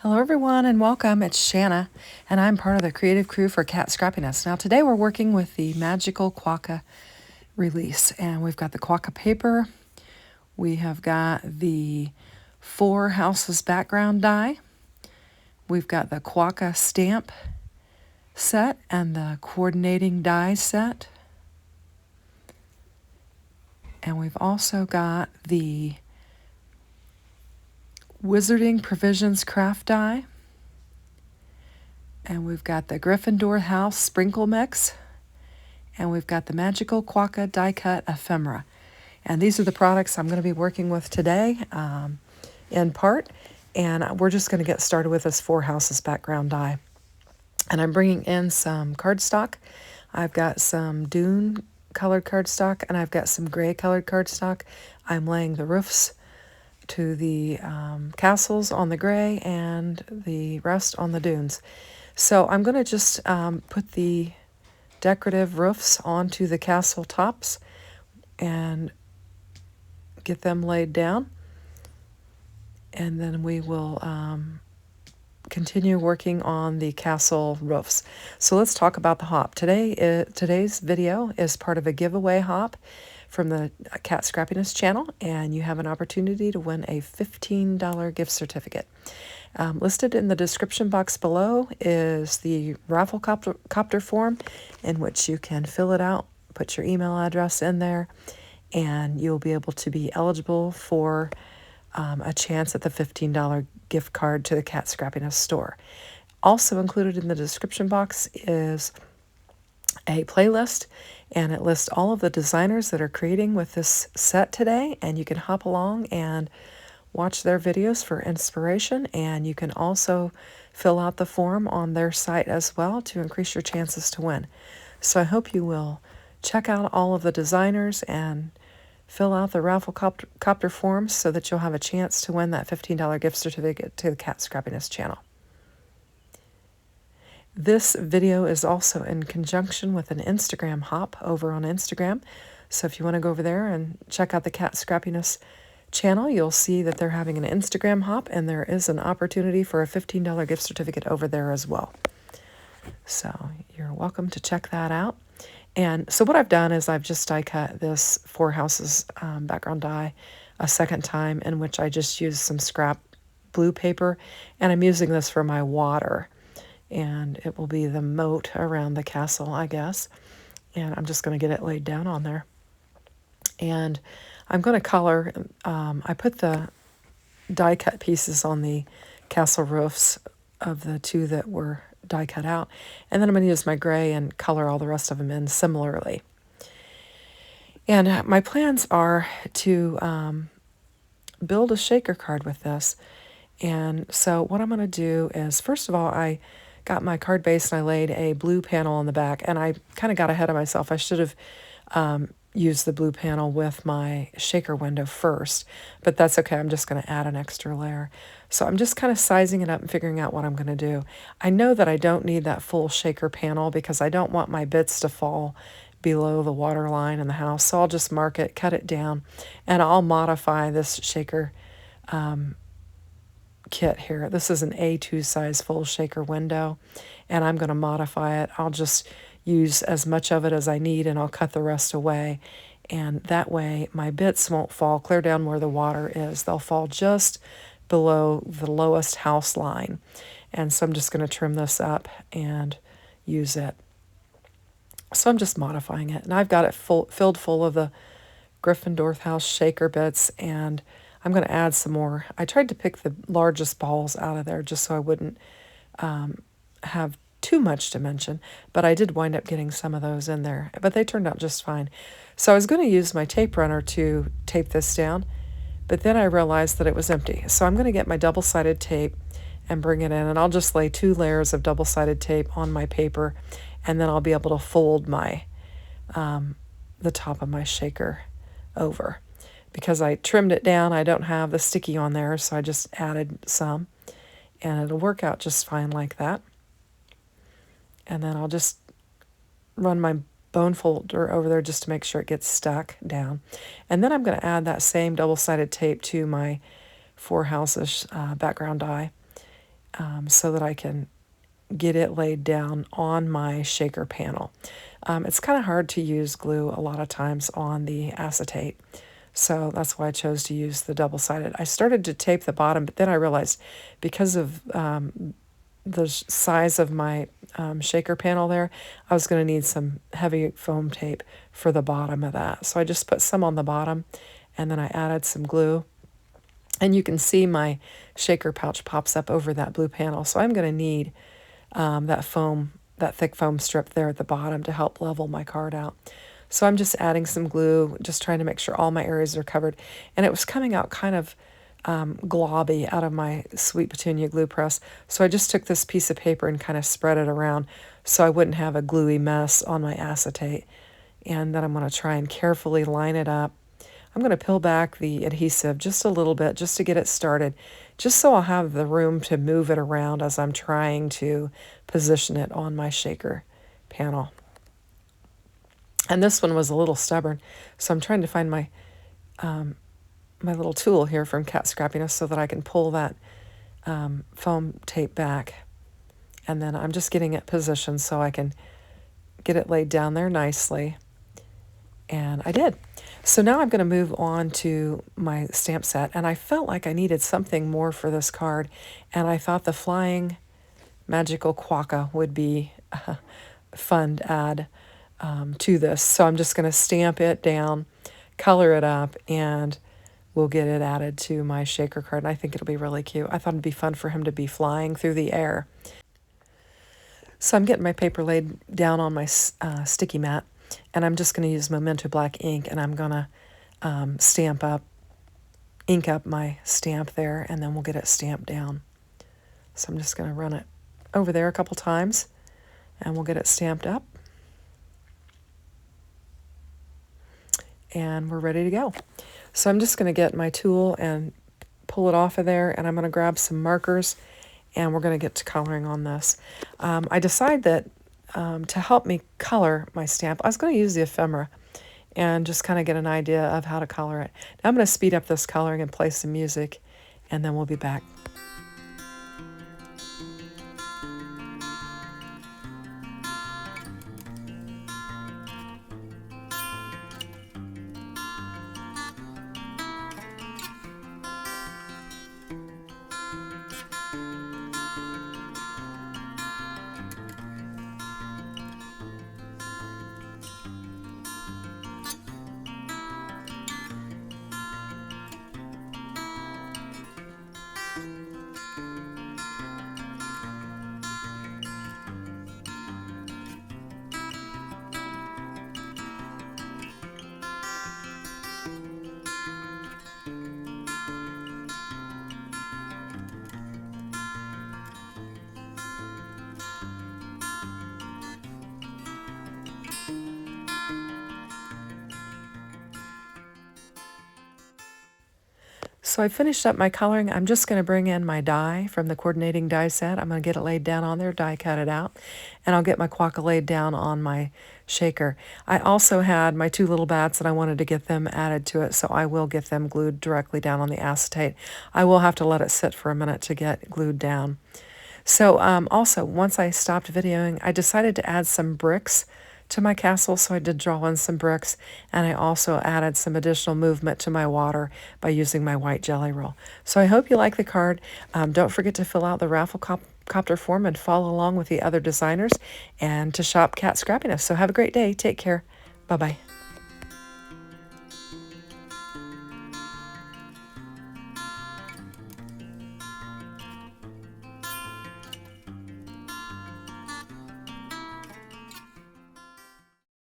Hello everyone and welcome. It's Shanna and I'm part of the creative crew for Scrappiness. Now today we're working with the Magical Quokka release and we've got the Quokka paper. We have got the 4 houses background die. We've got the Quokka stamp set and the coordinating die set. And we've also got the Wizarding Provisions craft die. And we've got the Gryffindor House Sprinkle Mix. And we've got the Magical Quokka Die Cut Ephemera. And these are the products I'm going to be working with today in part. And we're just going to get started with this 4 houses background die. And I'm bringing in some cardstock. I've got some Dune colored cardstock and I've got some gray colored cardstock. I'm laying the roofs to the castles on the gray and the rest on the dunes. So I'm going to just put the decorative roofs onto the castle tops and get them laid down. And then we will continue working on the castle roofs. So let's talk about the hop. Today's video is part of a giveaway hop from the Cat Scrappiness channel, and you have an opportunity to win a $15 gift certificate. Listed in the description box below is the raffle copter form in which you can fill it out, put your email address in there, and you'll be able to be eligible for a chance at the $15 gift card to the Cat Scrappiness store. Also included in the description box is a playlist, and it lists all of the designers that are creating with this set today, and you can hop along and watch their videos for inspiration, and you can also fill out the form on their site as well to increase your chances to win. So I hope you will check out all of the designers and fill out the raffle copter forms so that you'll have a chance to win that $15 gift certificate to the Cat Scrappiness channel. This video is also in conjunction with an Instagram hop over on Instagram. So if you want to go over there and check out the Cat Scrappiness channel, you'll see that they're having an Instagram hop, and there is an opportunity for a $15 gift certificate over there as well. So you're welcome to check that out. And so what I've done is I've just die cut this 4 houses background die a second time, in which I just used some scrap blue paper, and I'm using this for my water, and it will be the moat around the castle, I guess. And I'm just going to get it laid down on there. And I'm going to color, I put the die cut pieces on the castle roofs of the 2 that were die cut out, and then I'm going to use my gray and color all the rest of them in similarly. And my plans are to build a shaker card with this. And so what I'm going to do is, first of all, I got my card base and I laid a blue panel on the back, and I kind of got ahead of myself. I should have used the blue panel with my shaker window first, but that's okay. I'm just going to add an extra layer. So I'm just kind of sizing it up and figuring out what I'm going to do. I know that I don't need that full shaker panel because I don't want my bits to fall below the water line in the house. So I'll just mark it, cut it down, and I'll modify this shaker kit here. This is an A2 size full shaker window, and I'm going to modify it. I'll just use as much of it as I need, and I'll cut the rest away. And that way my bits won't fall clear down where the water is. They'll fall just below the lowest house line. And so I'm just going to trim this up and use it. So I'm just modifying it. And I've got it filled full of the Gryffindor house shaker bits, and I'm going to add some more. I tried to pick the largest balls out of there just so I wouldn't have too much dimension, but I did wind up getting some of those in there, but they turned out just fine. So I was going to use my tape runner to tape this down, but then I realized that it was empty. So I'm going to get my double-sided tape and bring it in, and I'll just lay 2 layers of double-sided tape on my paper, and then I'll be able to fold my the top of my shaker over. Because I trimmed it down, I don't have the sticky on there, so I just added some, and it'll work out just fine like that. And then I'll just run my bone folder over there just to make sure it gets stuck down. And then I'm going to add that same double-sided tape to my 4 houses background die. so that I can get it laid down on my shaker panel. It's kind of hard to use glue a lot of times on the acetate, so that's why I chose to use the double-sided. I started to tape the bottom, but then I realized because of the size of my shaker panel there, I was going to need some heavy foam tape for the bottom of that. So I just put some on the bottom, and then I added some glue. And you can see my shaker pouch pops up over that blue panel. So I'm going to need that thick foam strip there at the bottom to help level my card out. So I'm just adding some glue, just trying to make sure all my areas are covered. And it was coming out kind of globby out of my Sweet Petunia glue press. So I just took this piece of paper and kind of spread it around so I wouldn't have a gluey mess on my acetate. And then I'm going to try and carefully line it up. I'm going to peel back the adhesive just a little bit just to get it started, just so I'll have the room to move it around as I'm trying to position it on my shaker panel. And this one was a little stubborn, so I'm trying to find my my little tool here from Cat Scrappiness so that I can pull that foam tape back. And then I'm just getting it positioned so I can get it laid down there nicely. And I did. So now I'm going to move on to my stamp set. And I felt like I needed something more for this card. And I thought the Flying Magical Quokka would be fun to add to this. So I'm just going to stamp it down, color it up, and we'll get it added to my shaker card. And I think it'll be really cute. I thought it'd be fun for him to be flying through the air. So I'm getting my paper laid down on my sticky mat. And I'm just going to use Memento black ink, and I'm going to ink up my stamp there, and then we'll get it stamped down. So I'm just going to run it over there a couple times, and we'll get it stamped up. And we're ready to go. So I'm just going to get my tool and pull it off of there, and I'm going to grab some markers, and we're going to get to coloring on this. I decided that to help me color my stamp, I was going to use the ephemera and just kind of get an idea of how to color it. Now I'm going to speed up this coloring and play some music, and then we'll be back. So I finished up my coloring. I'm just going to bring in my die from the coordinating die set. I'm going to get it laid down on there, die cut it out, and I'll get my quokka laid down on my shaker. I also had my two little bats and I wanted to get them added to it, so I will get them glued directly down on the acetate. I will have to let it sit for a minute to get glued down. So also, once I stopped videoing, I decided to add some bricks to my castle, so I did draw in some bricks, and I also added some additional movement to my water by using my white jelly roll. So I hope you like the card. Don't forget to fill out the Rafflecopter form and follow along with the other designers, and to shop Cat Scrappiness. So have a great day. Take care. Bye-bye.